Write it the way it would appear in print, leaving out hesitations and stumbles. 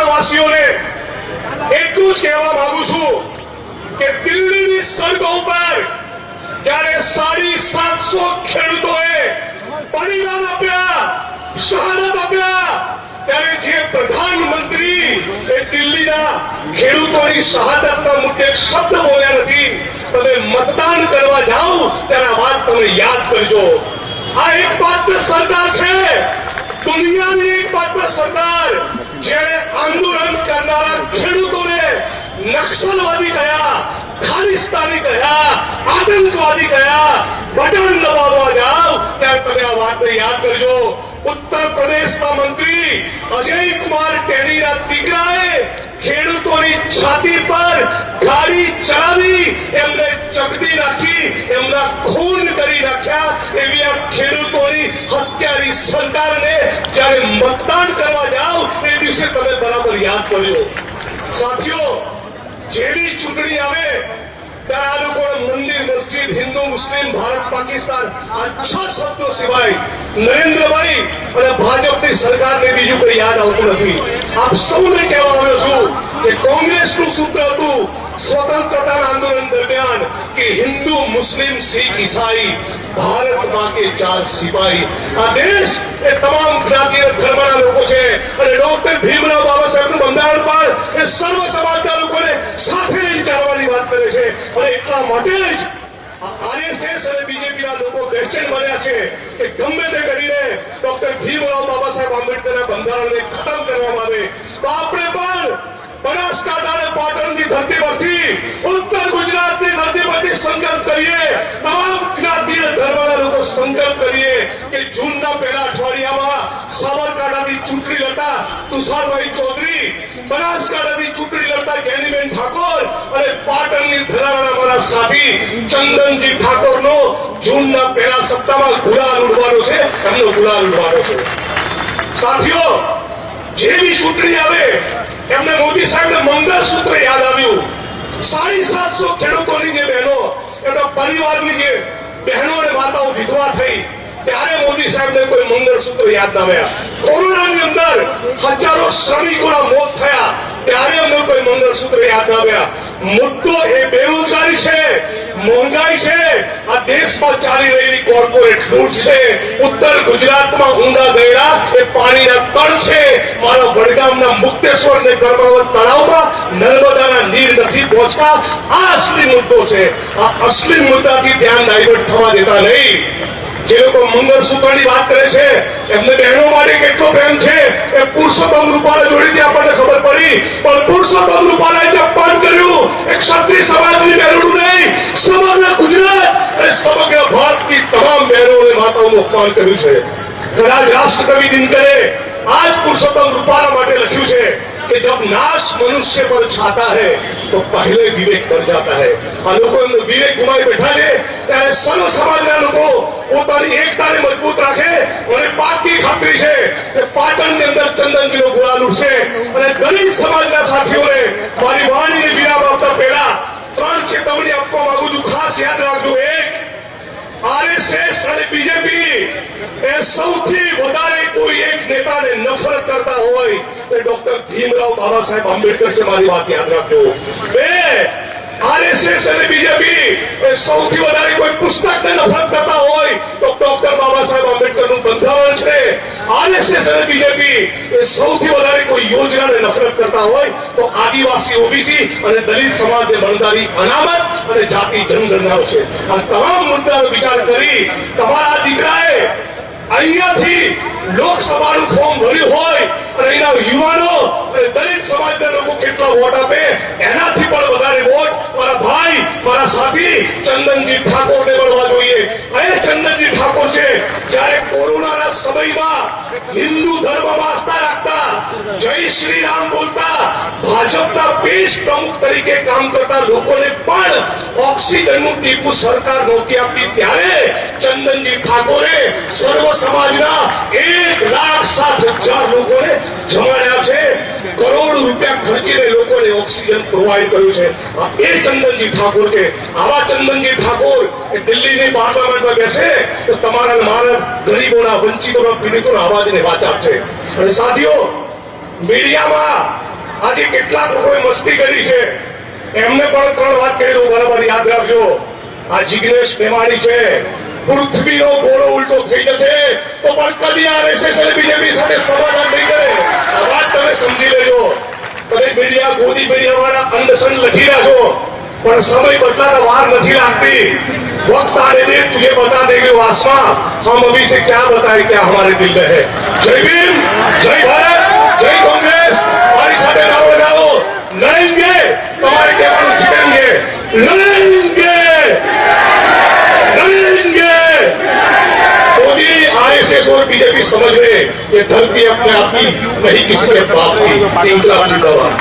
મહેસાણવાસીઓને એટલું જ કહેવા માંગુ છું કે દિલ્હીની સડકો ઉપર જ્યારે 750 ખેડૂતોએ બલિદાન આપ્યા, શહાદત આપ્યા, ત્યારે જે પ્રધાનમંત્રી એ દિલ્હીના ખેડૂતોની શહાદતના મુદ્દે એક શબ્દ બોલ્યા નથી. તમે મતદાન કરવા જાઓ ત્યારે આ વાત તમે યાદ કરજો. આ એકમાત્ર સરકાર છે, દુનિયાની એકમાત્ર સરકાર જેણે આંદોલન કરનારા ખેડૂતોને નક્સલવાદી કહ્યા, ખાલિસ્તાની કહ્યા, આતંકવાદી કહ્યા. બટન દબાવવા જાઓ ત્યારે તમે આ વાતને યાદ કરજો. ઉત્તર પ્રદેશના મંત્રી અજય કુમાર ટેણીના દીકરાએ ખેડૂતોની છાતી પર ગાડી ચડાવી એમને ચકદી રાખી, એમના ખૂન કરી નાખ્યા. એવી આ ખેડૂતોની હત્યાની સરકારને જ્યારે મતદાન કરવા જાઓ એ દિવસે તમે બરાબર યાદ કરજો. સાથીઓ, જેવી ચૂંટણી આવે ત્યારે આ લોકો મંદિર, મસ્જિદ, હિન્દુ, મુસ્લિમ, ભારત, પાકિસ્તાન આ 6 શબ્દો સિવાય નરેન્દ્રભાઈ અને ભાજપની સરકારને બીજું કંઈ યાદ આવતું નથી. આપ સૌને કહેવા આવ્યો છું કે કોંગ્રેસનું સૂત્ર હતું સ્વતંત્રતા આંદોલન દરમિયાન કે હિન્દુ, મુસ્લિમ, શીખ, ઈસાઈ, ભારત માં કે 4 સિપાહી. આ દેશ એ તમામ જ્ઞાતિ અને ધર્મના લોકો છે અને ડોક્ટર ભીમરાવ બાબા સાહેબનું બંધારણ પણ એ સર્વ સમાજના લોકોને સાથે લઈને ચાલવાની વાત કરે છે. અને એટલા માટે જ આરએસએસ અને બીજેપીના લોકો બેચેન બન્યા છે કે ગમે તે કરીને ડોક્ટર ભીમરાવ બાબા સાહેબ આંબેડકરના બંધારણને ખતમ કરવામાં આવે. તો આપણે પણ બનાસકાંઠા અને પાટણની ધરતી પરથી, ઉત્તર ગુજરાતની ધરતી પરથી સંકલ્પ કરીએ, તમામ જ્ઞાતિ અને ધર્મના લોકો સંકલ્પ કરીએ કે જૂનના પહેલા અઠવાડિયામાં સાબરકાંઠાથી ચૂંટણી લડતા તુષારભાઈ ચૌધરી, બનાસકાંઠાથી ચૂંટણી લડતા જ્ઞાનીબેન ઠાકોર અને પાટણની ધરાવના અમારા સાથી ચંદનજી ઠાકોરનો જૂનના પહેલા સપ્તાહમાં ગુલાલ ઉડવાનો છે, એમનો ગુલાલ ઉડવાનો છે. સાથીઓ, જેવી ચૂંટણી આવે એમને મોદી સાહેબને મંગળસૂત્ર યાદ આવ્યું. 750 ખેડૂતોની જે બહેનો, એમના પરિવારની જે બહેનો અને માતાઓ વિધવા થઈ ત્યારે મોદી સાહેબને કોઈ મંગળસૂત્ર યાદ ના આવ્યા. કોરોનાની અંદર હજારો શ્રમિકોના મોત થયા ત્યારે અમને કોઈ મંગળસૂત્ર યાદ ના આવ્યા. મુદ્દો એ બેરોજગારી છે, મોંઘાઈ છે, આ દેશમાં ચાલી રહેલી કોર્પોરેટ લૂંટ છે. ઉત્તર ગુજરાતમાં ઊંડા ગયેલા એ પાણીના તળ છે. મારા વડગામના મુક્તેશ્વર ને કર્માવત તળાવમાં નર્મદાના નીર નથી પહોંચતા. આ અસલી મુદ્દો છે. આ અસલી મુદ્દાથી ધ્યાન ડાયવર્ટ થવા દેતા નહીં. જે લોકો મંગળસૂત્રની વાત કરે છે એમને બહેનો માટે કેટલો પ્રેમ છે એ પુરુષોત્તમ રૂપાલા જોડેથી આપણને ખબર પડી. પણ પુરુષોત્તમ રૂપાલાએ જે અપમાન કર્યું એ ક્ષત્રિય સમાજની બહેનોનું નહીં, સમગ્ર ગુજરાત અને સમગ્ર ભારતની તમામ બહેનો અને માતાઓનું અપમાન કર્યું છે. કદાચ રાષ્ટ્રકવિ દિનકરે આજ પુરુષોત્તમ રૂપાલા માટે લખ્યું છે कि जब नाश मनुष्य पर छाता है तो पहले विवेक बढ़ जाता है. આ લોકો એમનો વિવેક ગુમાવી બેઠા છે ત્યારે સર્વ સમાજના લોકો પોતાની એકતાને મજબૂત રાખે. અને પાકી ખાતરી છે કે પાટણની અંદર ચંદનજીનો ગુલાલ ઉડશે. અને દલિત સમાજના સાથીઓને મારી વાણીને વિરામ આપતા પહેલા 3 ચેતવણી આપવા માંગુ છું. ખાસ યાદ રાખજો. એક, આરએસએસ અને બીજેપી એ સૌથી વધારે કોઈ એક નેતાને નફરત કરતા હોય તો ડોક્ટર ભીમરાવ બાબા સાહેબ આંબેડકર છે. મારી વાત યાદ રાખજો. 2, આરએસએસ અને બીજેપી એ સૌથી વધારે કોઈ પુસ્તકને નફરત કરતા હોય તો ડોક્ટર બાબા સાહેબ આંબેડકરનું બંધારણ છે. આરએસએસ અને બીજેપી એ સૌથી વધારે કોઈ યોજનાને નફરત કરતા હોય તો આદિવાસી, ઓબીસી અને દલિત સમાજને મળનારી અનામત અને જાતિ જનગણનાઓ છે. આ તમામ મુદ્દાનો વિચાર કરી તમારા દીકરાએ અહીંયાથી લોકસભાનું ફોર્મ ભર્યું હોય અને અહીંના યુવાનો અને દલિત સમાજના લોકો કેટલા વોટ આપે એનાથી પણ વધારે વોટ મારા ભાઈ, મારા સાથી ચંદનજી ઠાકોરને મળવા જોઈએ. એ ચંદનજી ઠાકોર છે જ્યારે કોરોનાના સમયમાં હિન્દુ ધર્મમાં આસ્થા રાખતા, જય શ્રી રામ બોલતા, ભાજપના પેશ પ્રમુખ તરીકે કામ કરતા લોકોને પણ ઓક્સિજનનું ટીપું સરકાર નહોતી આપતી ત્યારે ચંદનજી ઠાકોરે સર્વ સમાજના 1,07,000 લોકોને જમાડ્યા છે. કરોડ રૂપિયા ખર્ચીને લોકોને ઓક્સિજન પ્રોવાઈડ કર્યું છે. આ એ ચંદનજી ઠાકોર છે. આવા ચંદનજી ઠાકોર દિલ્હીની પાર્લામેન્ટમાં બેસે તો તમારા મારા ગરીબોના, વંચિતોના, પીડિતોના અવાજને વાચા આપશે. અને સાથીઓ, મીડિયામાં આજે કેટલાક લોકોએ મસ્તી કરી છે, એમને પણ 3 વાત કહી દઉં, બરાબર યાદ રાખજો. આ જિગ્નેશ મેવાણી છે, પૃથ્વીનો ગોળો ઉલટો થઈ જશે તો પણ કદી આરએસએસ અને બીજેપી સાથે સમાધાન નહીં કરે. આ વાત તમે સમજી લેજો. તમે મીડિયા, ગોદી મીડિયા વાળા અંડસન લખી રહ્યા છો, પણ સમય બદલાતા વાર નથી લાગતી. वक्त आने दे, तुझे बता देंगे आसमां, हम अभी से क्या बताएं क्या हमारे दिल में है. जय भीम, जय भारत, जय कांग्रेस. हमारी साथे नारो लगाओ, लड़ेंगे, तुम्हारे केवल जीतेंगे, लड़ेंगे, लड़ेंगे. मोदी, आरएसएस और बीजेपी समझ रहे ये धरती अपने आप की नहीं, किसी के बाप की. इंकलाब जिंदाबाद.